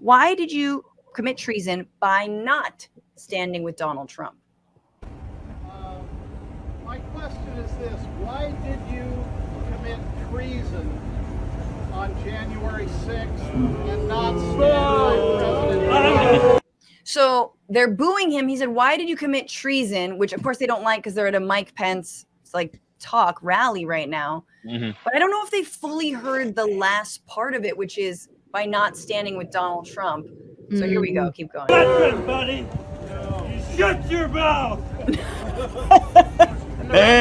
why did you commit treason by not standing with Donald Trump? My question is this: why did you commit treason on January 6th and not stand by President? So they're booing him. He said, "Why did you commit treason?" Which, of course, they don't like because they're at a Mike Pence rally right now. Mm-hmm. But I don't know if they fully heard the last part of it, which is by not standing with Donald Trump. So here we go. Keep going. That's it, buddy. Shut your mouth.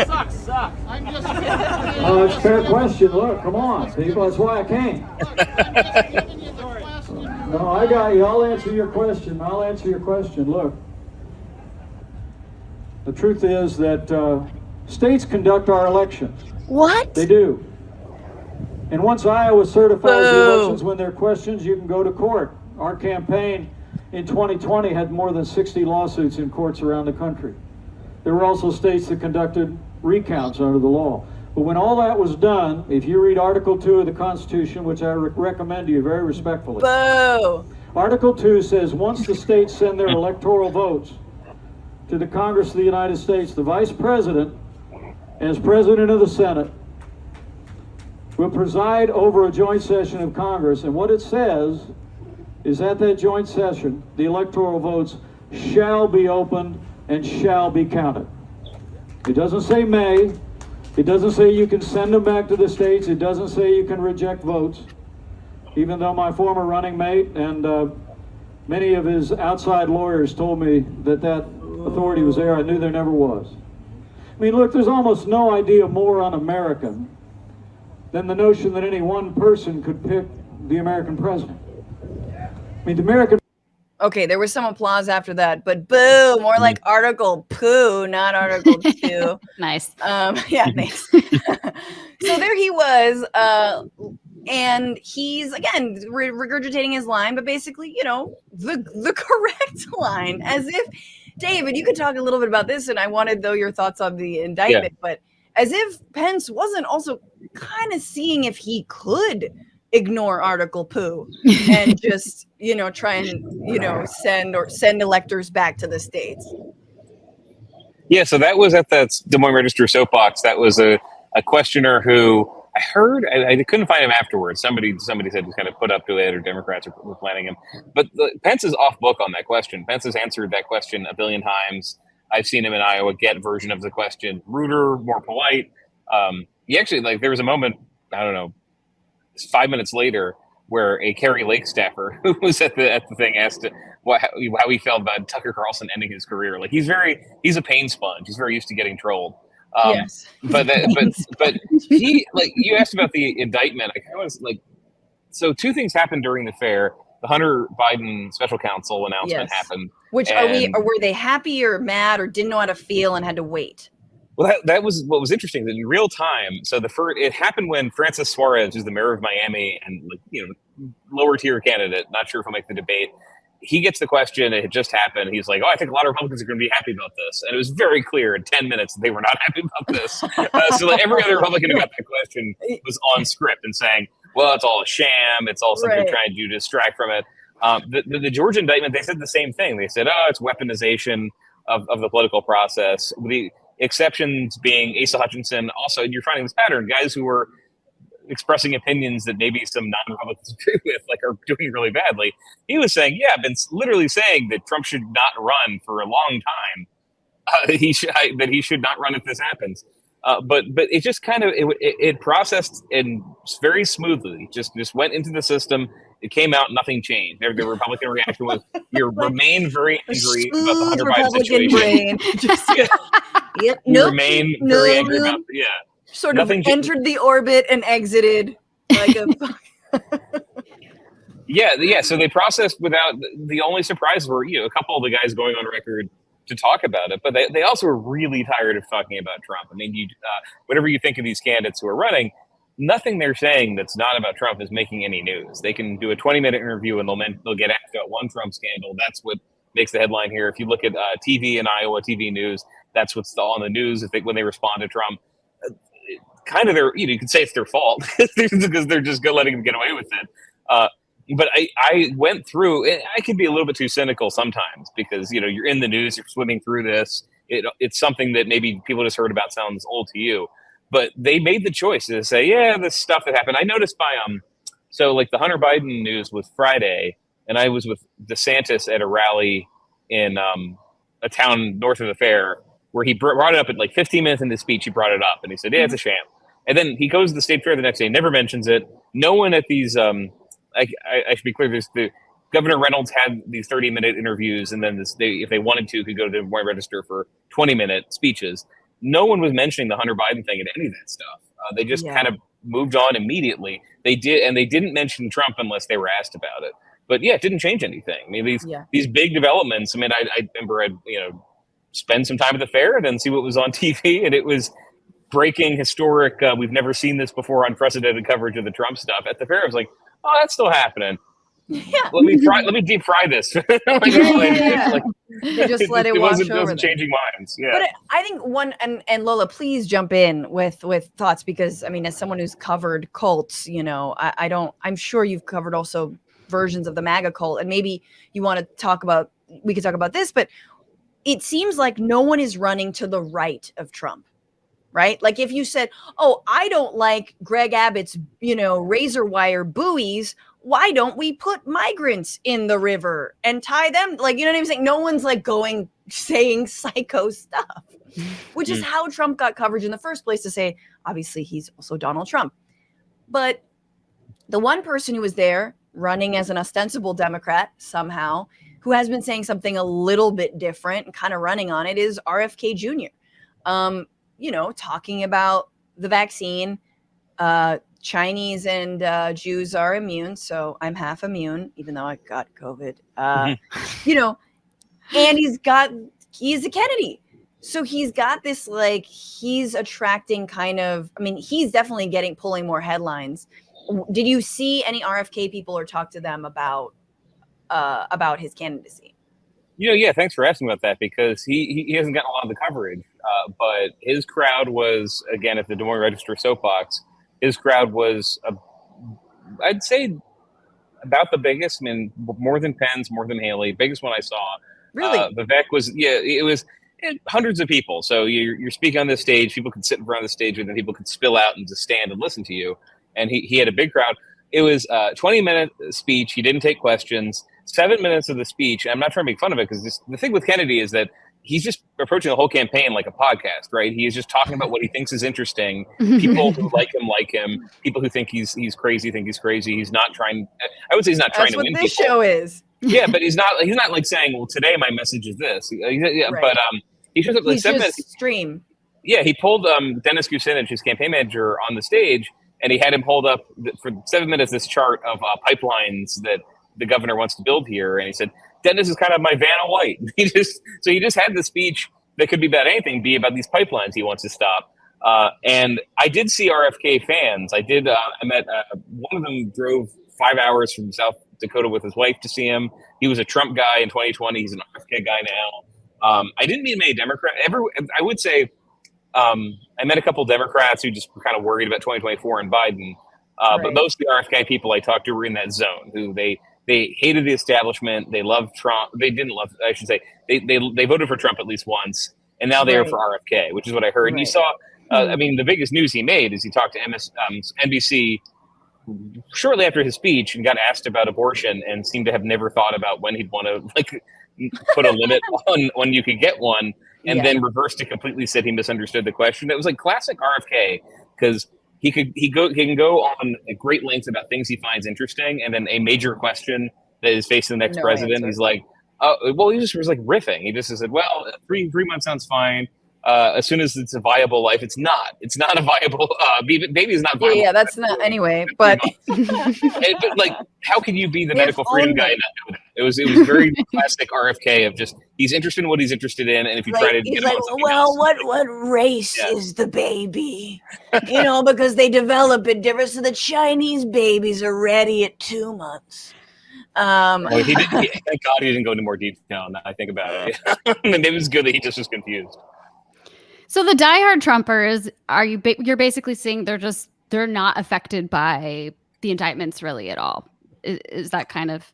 Sucks. I'm just. It's a fair question. Look, come on, people. That's why I came. I'm just giving you the question. No, I got you. I'll answer your question. Look, the truth is that states conduct our elections. What? They do. And once Iowa certifies the elections when there are questions, you can go to court. Our campaign in 2020 had more than 60 lawsuits in courts around the country. There were also states that conducted recounts under the law. But when all that was done, if you read Article 2 of the Constitution, which I recommend to you very respectfully. Boo! Article 2 says once the states send their electoral votes to the Congress of the United States, the Vice President, as President of the Senate, will preside over a joint session of Congress. And what it says is at that joint session, the electoral votes shall be opened and shall be counted. It doesn't say may. It doesn't say you can send them back to the states. It doesn't say you can reject votes. Even though my former running mate and many of his outside lawyers told me that authority was there, I knew there never was. I mean, look, there's almost no idea more un-American than the notion that any one person could pick the American president. I mean, the American... Okay, there was some applause after that, but boo, more like Article Poo, not Article 2. Nice. Yeah, thanks. So there he was, and he's, again, regurgitating his line, but basically, the correct line, as if, David, you could talk a little bit about this, and I wanted, though, your thoughts on the indictment, but as if Pence wasn't also kind of seeing if he could ignore Article Poo and just, try and, send electors back to the states. Yeah, so that was at the Des Moines Register soapbox. That was a questioner who I heard, I couldn't find him afterwards. Somebody said he was kind of put up to it, or Democrats were planning him. But Pence is off book on that question. Pence has answered that question a billion times. I've seen him in Iowa get version of the question ruder, more polite. He actually, there was a moment, I don't know, 5 minutes later, where a Kerry Lake staffer who was at the thing asked how he felt about Tucker Carlson ending his career. He's a pain sponge. He's very used to getting trolled. Yes. But he, you asked about the indictment. I kind of was so two things happened during the fair. The Hunter Biden special counsel announcement happened. Which were they happy or mad or didn't know how to feel and had to wait? Well, that was what was interesting. That in real time, so it happened when Francis Suarez, who's the mayor of Miami and lower tier candidate, not sure if he'll make the debate. He gets the question. It had just happened. He's like, "Oh, I think a lot of Republicans are going to be happy about this," and it was very clear in 10 minutes that they were not happy about this. So every other Republican who got that question was on script and saying, "Well, it's all a sham. It's all something they're trying to do to distract from it." The Georgia indictment, they said the same thing. They said, "Oh, it's weaponization of the political process." The exceptions being Asa Hutchinson. Also, you're finding this pattern: guys who were expressing opinions that maybe some non-Republicans agree with, are doing really badly. He was saying, "Yeah, I've been literally saying that Trump should not run for a long time. That he should not run if this happens." But it just kind of it processed and very smoothly. Just went into the system. It came out. Nothing changed. The Republican reaction was, "You remain very angry about the Hunter Biden situation." Yep. Remain very angry about Sort of entered the orbit and exited like a. Yeah. So they processed without. The only surprise were a couple of the guys going on record to talk about it, but they also were really tired of talking about Trump. I mean, whatever you think of these candidates who are running, nothing they're saying that's not about Trump is making any news. They can do a 20-minute interview and they'll get asked about one Trump scandal. That's what makes the headline here. If you look at TV in Iowa, TV news, that's what's on the news. When they respond to Trump, kind of you could say it's their fault because they're just letting him get away with it. but I went through. I can be a little bit too cynical sometimes because you're in the news, you're swimming through this. It's something that maybe people just heard about sounds old to you, but they made the choice to say, yeah, this stuff that happened. I noticed by so like the Hunter Biden news was Friday, and I was with DeSantis at a rally in a town north of the fair where he brought it up at like 15 minutes into the speech. He brought it up and he said, yeah, it's a sham. And then he goes to the state fair the next day, never mentions it. No one at these, I should be clear, the Governor Reynolds had these 30-minute interviews, and then if they wanted to, could go to the Des Moines Register for 20-minute speeches. No one was mentioning the Hunter Biden thing and any of that stuff. They just kind of moved on immediately. They did, and they didn't mention Trump unless they were asked about it. But yeah, it didn't change anything. I mean, these big developments. I mean, I remember I'd spend some time at the fair and then see what was on TV, and it was breaking, historic. We've never seen this before, unprecedented coverage of the Trump stuff at the fair. I was like, oh, that's still happening. Yeah. Let me deep fry this. They just let it wash over. It wasn't changing minds. Yeah. But I think and Lola, please jump in with thoughts, because I mean, as someone who's covered cults, I'm sure you've covered also versions of the MAGA cult, and maybe you want to talk about. We could talk about this, but it seems like no one is running to the right of Trump. Right? Like if you said, oh, I don't like Greg Abbott's, razor wire buoys, why don't we put migrants in the river and tie them? Like, you know what I'm saying? No one's like saying psycho stuff, which is how Trump got coverage in the first place, to say, obviously he's also Donald Trump. But the one person who was there running as an ostensible Democrat somehow, who has been saying something a little bit different and kind of running on it, is RFK Jr. Talking about the vaccine. Chinese and Jews are immune, so I'm half immune, even though I got COVID. And he's a Kennedy. So he's got this, like, he's attracting kind of, I mean, he's definitely pulling more headlines. Did you see any RFK people or talk to them about his candidacy? Yeah, thanks for asking about that, because he hasn't gotten a lot of the coverage. But his crowd was, again, at the Des Moines Register soapbox, his crowd was, I'd say, about the biggest. I mean, more than Pence, more than Haley. Biggest one I saw. Really? Vivek was, it was hundreds of people. So you're speaking on this stage. People could sit in front of the stage, and then people could spill out and just stand and listen to you. And he had a big crowd. It was a 20-minute speech. He didn't take questions. 7 minutes of the speech. I'm not trying to make fun of it, because the thing with Kennedy is that he's just approaching the whole campaign like a podcast, right? He is just talking about what he thinks is interesting. People who like him. People who think he's crazy think he's crazy. He's not trying. I would say he's not trying to win people. That's what this show is. Yeah, but he's not like saying, well, today my message is this. Yeah, right. But he shows up like 7 minutes. Stream. Yeah, he pulled Dennis Kucinich, his campaign manager, on the stage, and he had him hold up for 7 minutes this chart of pipelines that the governor wants to build here, and he said, Dennis is kind of my Vanna White. He just had the speech that could be about anything, be about these pipelines he wants to stop. And I did see RFK fans. I met one of them drove 5 hours from South Dakota with his wife to see him. He was a Trump guy in 2020. He's an RFK guy now. I didn't meet many Democrats. I would say I met a couple Democrats who just were kind of worried about 2024 and Biden. Right. But most of the RFK people I talked to were in that zone, who they hated the establishment. They loved Trump. They didn't love, I should say, they voted for Trump at least once, and now they are for RFK, which is what I heard. And you saw, I mean, the biggest news he made is he talked to NBC shortly after his speech and got asked about abortion, and seemed to have never thought about when he'd want to put a limit on when you could get one, and then reversed it completely, said he misunderstood the question. It was like classic RFK, because he can go on great lengths about things he finds interesting, and then a major question that is facing the next president, he's like, well, he just was like riffing. He just said, well, three months sounds fine. As soon as it's a viable life, it's not a viable, baby is not viable. Yeah, that's not, anyway, but. But like, how can you be the medical freedom guy and not know that? It was very classic RFK of just, he's interested in what he's interested in, and if you try to get him on something else, what race is the baby? Because they develop it different, so the Chinese babies are ready at 2 months. Thank God he didn't go into more detail. Now I think about it. Maybe it was good that he just was confused. So the diehard Trumpers, you're basically saying they're not affected by the indictments really at all? Is that kind of,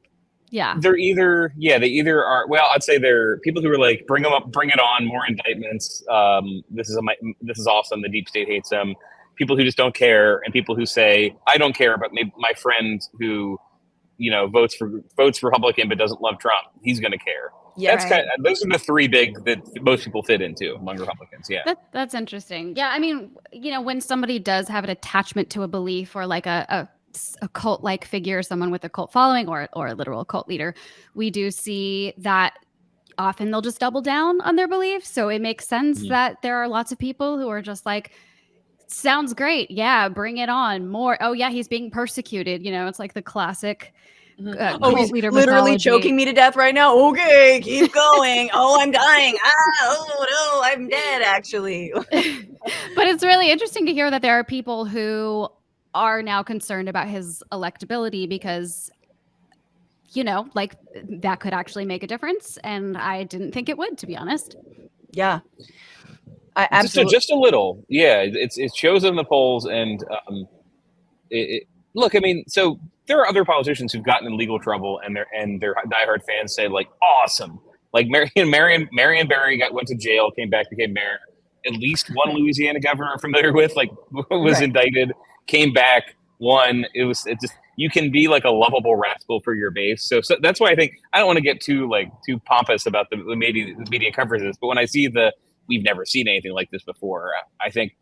yeah. They either are, well, I'd say they're people who are like, bring them up, bring it on, more indictments. This is awesome. The deep state hates them. People who just don't care, and people who say, I don't care, but maybe my friend who, votes Republican but doesn't love Trump, he's going to care. Yeah, that's those are the three big that most people fit into among Republicans. Yeah, that's interesting. Yeah, I mean, when somebody does have an attachment to a belief, or like a cult-like figure, someone with a cult following, or a literal cult leader, we do see that often they'll just double down on their beliefs. So it makes sense that there are lots of people who are just like, sounds great, yeah, bring it on, more. Oh yeah, he's being persecuted. It's like the classic. He's literally choking me to death right now. Okay, keep going. Oh, I'm dying. Oh no, I'm dead actually. But it's really interesting to hear that there are people who are now concerned about his electability because, like that could actually make a difference. And I didn't think it would, to be honest. Yeah. I absolutely. Just a little. Yeah. It shows in the polls. And look, I mean, so there are other politicians who've gotten in legal trouble and their diehard fans say, like, awesome. Like Marion Barry went to jail, came back, became mayor. At least one Louisiana governor I'm familiar with, like, was indicted, came back, won. It just, you can be like a lovable rascal for your base. So that's why I think I don't want to get too pompous about the media coverage this, but when I see we've never seen anything like this before, I think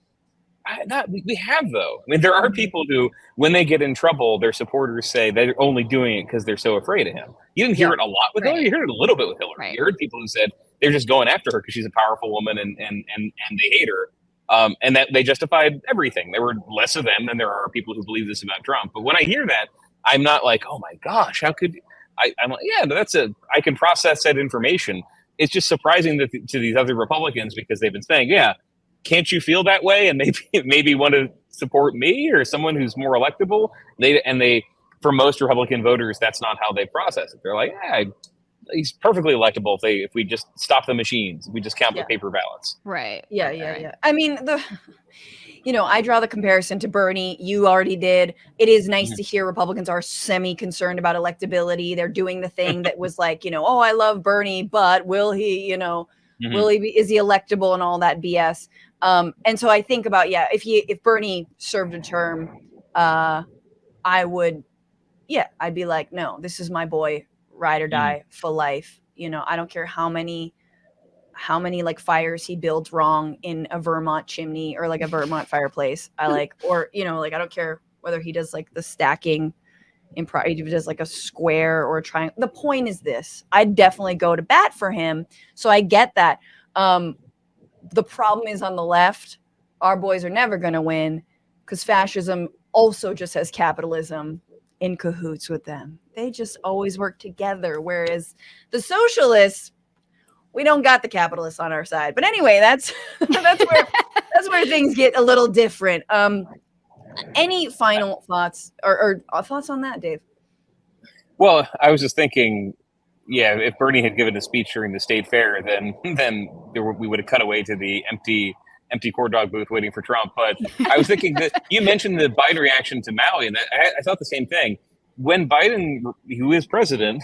we have, though. I mean, there are people who, when they get in trouble, their supporters say they're only doing it because they're so afraid of him. You didn't hear it a lot with Hillary. You heard it a little bit with Hillary. Right. You heard people who said they're just going after her because she's a powerful woman and they hate her. And that they justified everything. There were less of them than there are people who believe this about Trump. But when I hear that, I'm not like, oh my gosh, how could I'm like, yeah, I can process that information. It's just surprising to these other Republicans, because they've been saying, yeah, can't you feel that way? And maybe want to support me or someone who's more electable. They for most Republican voters, that's not how they process it. They're like, yeah, he's perfectly electable if we just stop the machines, if we just count the paper ballots. Right. Yeah. I mean, I draw the comparison to Bernie. You already did. It is nice to hear Republicans are semi-concerned about electability. They're doing the thing that was like, oh, I love Bernie, but will he, is he electable and all that BS? And so I think about, if Bernie served a term, I'd be like, no, this is my boy, ride or die for life. I don't care how many like fires he builds wrong in a Vermont chimney or like a Vermont fireplace. I don't care whether he does like the stacking if he does like a square or a triangle. The point is this: I'd definitely go to bat for him. So I get that. The problem is on the left, our boys are never going to win because fascism also just has capitalism in cahoots with them. They just always work together. Whereas the socialists, we don't got the capitalists on our side. But anyway, that's where things get a little different. Any final thoughts or thoughts on that, Dave? Well, I was just thinking, if Bernie had given a speech during the state fair, then we would have cut away to the empty corn dog booth waiting for Trump. But I was thinking that you mentioned the Biden reaction to Maui, and I thought the same thing. When Biden, who is president,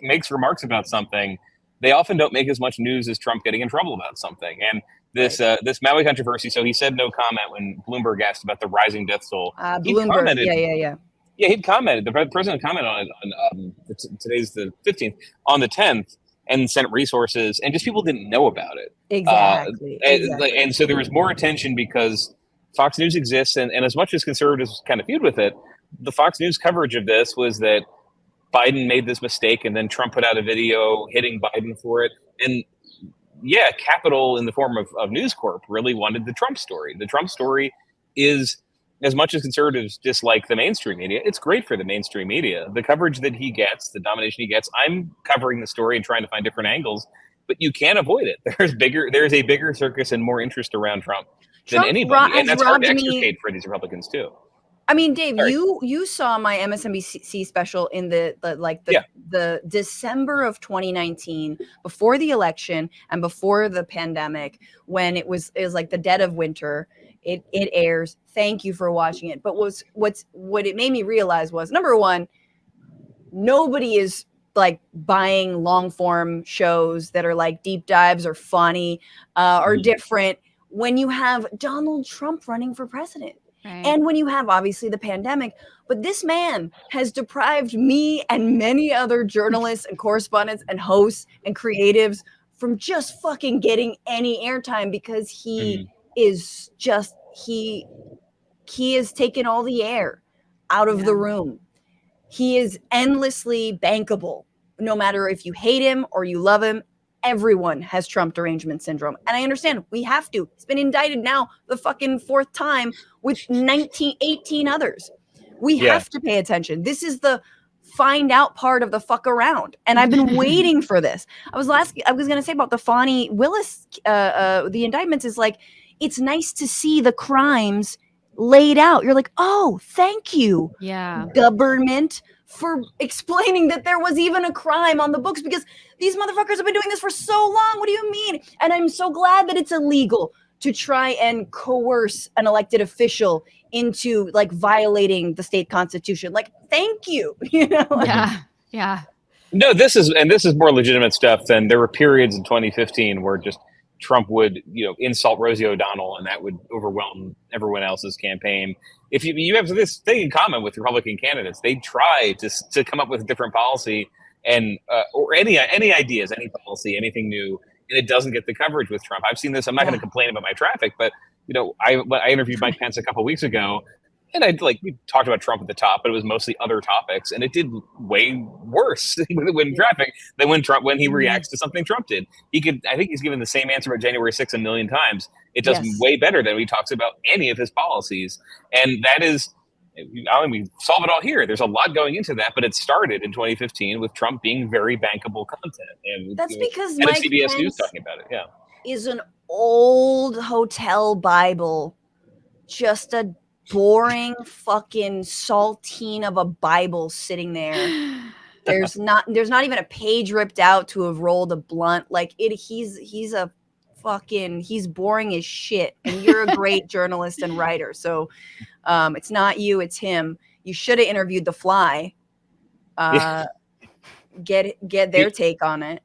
makes remarks about something, they often don't make as much news as Trump getting in trouble about something. And this Maui controversy, so he said no comment when Bloomberg asked about the rising death toll. Bloomberg, yeah. Yeah, he'd commented. The president commented on it on today's the 15th, on the 10th, and Senate resources, and just people didn't know about it. Exactly. And so there was more attention because Fox News exists, and as much as conservatives kind of feud with it, the Fox News coverage of this was that Biden made this mistake, and then Trump put out a video hitting Biden for it. And Capital, in the form of News Corp, really wanted the Trump story. The Trump story is, as much as conservatives dislike the mainstream media, it's great for the mainstream media. The coverage that he gets, the domination he gets, I'm covering the story and trying to find different angles, but you can't avoid it. There's a bigger circus and more interest around Trump than anybody. And that's hard to extricate for these Republicans too. I mean, Dave, you saw my MSNBC special in the December of 2019, before the election and before the pandemic, when it was like the dead of winter. It airs. Thank you for watching it. But what it made me realize was, number one, Nobody is like buying long form shows that are like deep dives or funny or different when you have Donald Trump running for president. Right. And when you have obviously the pandemic, but this man has deprived me and many other journalists and correspondents and hosts and creatives from just fucking getting any airtime because he is just, he has taken all the air out of the room. He is endlessly bankable. No matter if you hate him or you love him, everyone has Trump derangement syndrome. And I understand we have to. It's been indicted now the fucking 4th time with 18 others. We have to pay attention. This is the find out part of the fuck around. And I've been waiting for this. I was going to say about the Fani Willis, the indictments is like, it's nice to see the crimes laid out. You're like, oh, thank you, government, for explaining that there was even a crime on the books, because these motherfuckers have been doing this for so long. What do you mean? And I'm so glad that it's illegal to try and coerce an elected official into like violating the state constitution. Like, thank you. You know? Yeah. No, this is more legitimate stuff than there were periods in 2015 where just Trump would, insult Rosie O'Donnell, and that would overwhelm everyone else's campaign. If you have this thing in common with Republican candidates, they try to come up with a different policy and or any ideas, any policy, anything new, and it doesn't get the coverage with Trump. I've seen this. I'm not going to complain about my traffic, but I interviewed Mike Pence a couple of weeks ago, and we talked about Trump at the top, but it was mostly other topics, and it did way worse when traffic than when he reacts to something Trump did. I think he's given the same answer about January 6th a million times. It does way better than when he talks about any of his policies, and that is, we solve it all here. There's a lot going into that, but it started in 2015 with Trump being very bankable content, and that's because Mike Mike CBS Pence News talking about it. Yeah, is an old hotel Bible, just a boring fucking saltine of a Bible sitting there. There's not even a page ripped out to have rolled a blunt. Like he's boring as shit. And you're a great journalist and writer. So it's not you, it's him. You should have interviewed The Fly. Get their take on it.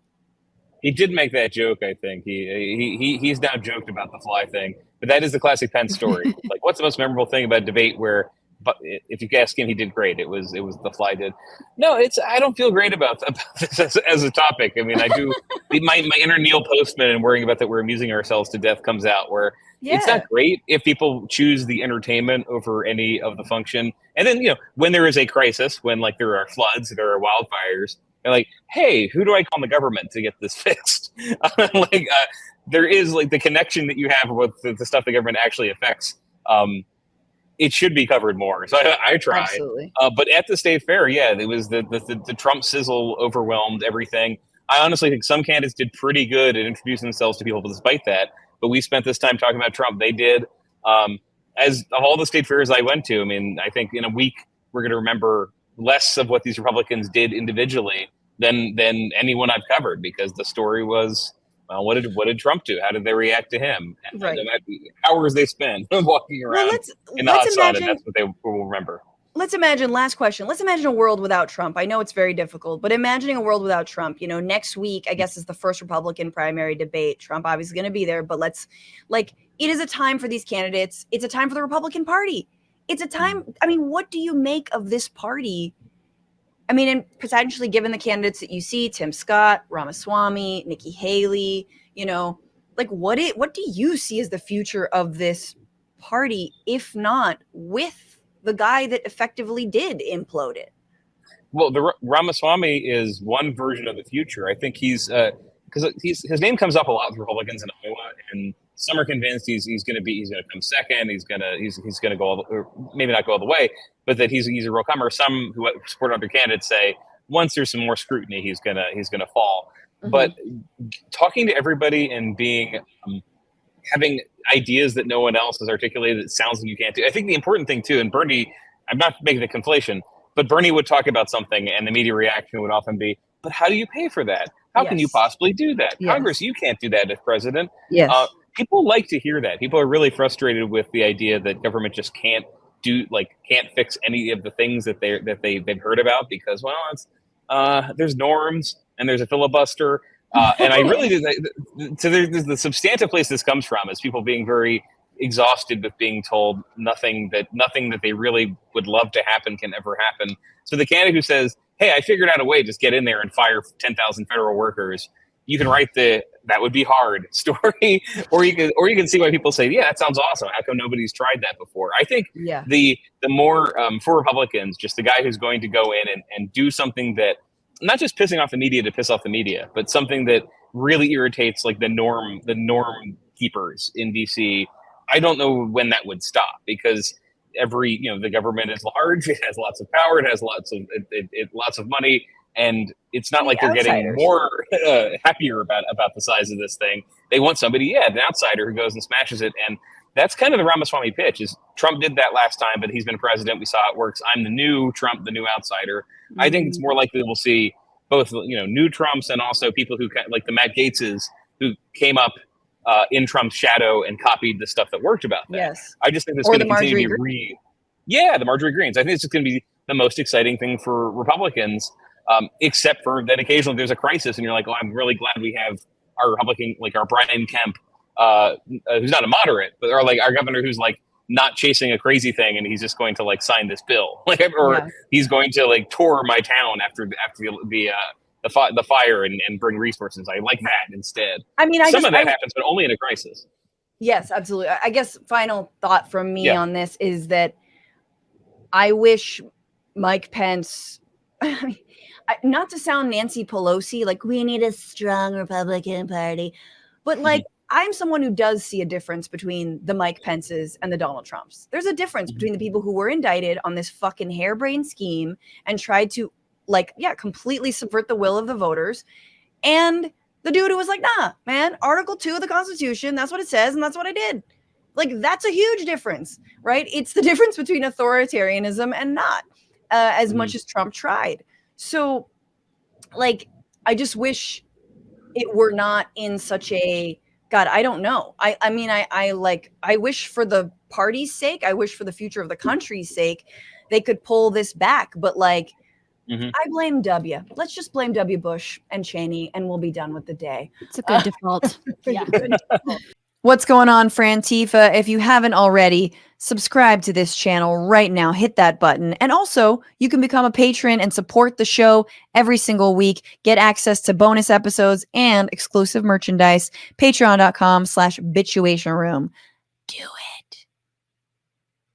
He did make that joke, I think. He's now joked about the Fly thing, but that is the classic Pence story. Like, what's the most memorable thing about a debate where, but if you ask him, he did great. It was the Fly did. No, I don't feel great about this as a topic. I mean, I do. my inner Neil Postman and worrying about that we're amusing ourselves to death comes out, where it's not great if people choose the entertainment over any of the function. And then, when there is a crisis, when there are floods, there are wildfires, they're like, hey, who do I call in the government to get this fixed? There is the connection that you have with the stuff the government actually affects. It should be covered more. So I try. Absolutely. But at the state fair, it was the Trump sizzle overwhelmed everything. I honestly think some candidates did pretty good at introducing themselves to people despite that. But we spent this time talking about Trump. They did. As of all the state fairs I went to, I mean, I think in a week we're going to remember less of what these Republicans did individually than anyone I've covered, because the story was, well, what did Trump do? How did they react to him? Right. Hours they spent walking around in the hot sun, and that's what they will remember. Let's imagine, last question. Let's imagine a world without Trump. I know it's very difficult, but imagining a world without Trump, next week, I guess, is the first Republican primary debate. Trump obviously going to be there, but it is a time for these candidates. It's a time for the Republican Party. It's a time. I mean, what do you make of this party? I mean, and potentially given the candidates that you see, Tim Scott, Ramaswamy, Nikki Haley, what do you see as the future of this party, if not with the guy that effectively did implode it? Well, the Ramaswamy is one version of the future. I think he's because his name comes up a lot with Republicans in Iowa, and some are convinced he's going to come second. He's going to go or maybe not go all the way, but that he's a real comer. Some who support other candidates say once there's some more scrutiny, he's gonna fall. Mm-hmm. But talking to everybody and having ideas that no one else has articulated that sounds like you can't do. I think the important thing too, and Bernie, I'm not making a conflation, but Bernie would talk about something and the media reaction would often be, but how do you pay for that? How can you possibly do that? Yes. Congress, you can't do that as president. Yes. People like to hear that. People are really frustrated with the idea that government just can't can't fix any of the things that they've heard about because, well, it's there's norms and there's a filibuster. And I really do. So there's the substantive place this comes from is people being very exhausted with being told nothing that they really would love to happen can ever happen. So the candidate who says, "Hey, I figured out a way, just get in there and fire 10,000 federal workers," you can write "that would be hard" story, or you can see why people say, "Yeah, that sounds awesome. How come nobody's tried that before?" I think the more for Republicans, just the guy who's going to go in and do something that not just pissing off the media to piss off the media, but something that really irritates like the norm keepers in DC. I don't know when that would stop because the government is large, it has lots of power, it has lots of money, and it's not like they're getting more happier about the size of this thing. They want somebody, an outsider who goes and smashes it, and that's kind of the Ramaswamy pitch. Is Trump did that last time, but he's been president. We saw it works. I'm the new Trump, the new outsider. Mm-hmm. I think it's more likely we'll see both, new Trumps and also people who like the Matt Gaetzes who came up in Trump's shadow and copied the stuff that worked about that. Yes. I just think it's going to continue to be the Marjorie Greens. I think it's just going to be the most exciting thing for Republicans, except for that occasionally there's a crisis and you're like, oh, I'm really glad we have our Republican, like our Brian Kemp, who's not a moderate, but or like our governor who's like not chasing a crazy thing and he's just going to like sign this bill, he's going to like tour my town after the fire and bring resources. I like that instead. I mean, some of that happens, but only in a crisis. Yes, absolutely. I guess final thought from me on this is that I wish Mike Pence, not to sound Nancy Pelosi, like we need a strong Republican Party, but like I'm someone who does see a difference between the Mike Pences and the Donald Trumps. There's a difference between the people who were indicted on this fucking harebrained scheme and tried to completely subvert the will of the voters, and the dude who was like, nah, man, Article 2 of the Constitution, that's what it says, and that's what I did. Like, that's a huge difference, right? It's the difference between authoritarianism and not, as much as Trump tried. So, like, I just wish it were not in such a, God, I don't know. I mean, I wish for the party's sake, I wish for the future of the country's sake, they could pull this back, but like, I blame W. Let's just blame W. Bush and Cheney, and we'll be done with the day. It's a good default. What's going on, Frantifa? If you haven't already, subscribe to this channel right now. Hit that button. And also, you can become a patron and support the show every single week. Get access to bonus episodes and exclusive merchandise. Patreon.com/bitchuationroom. Do it.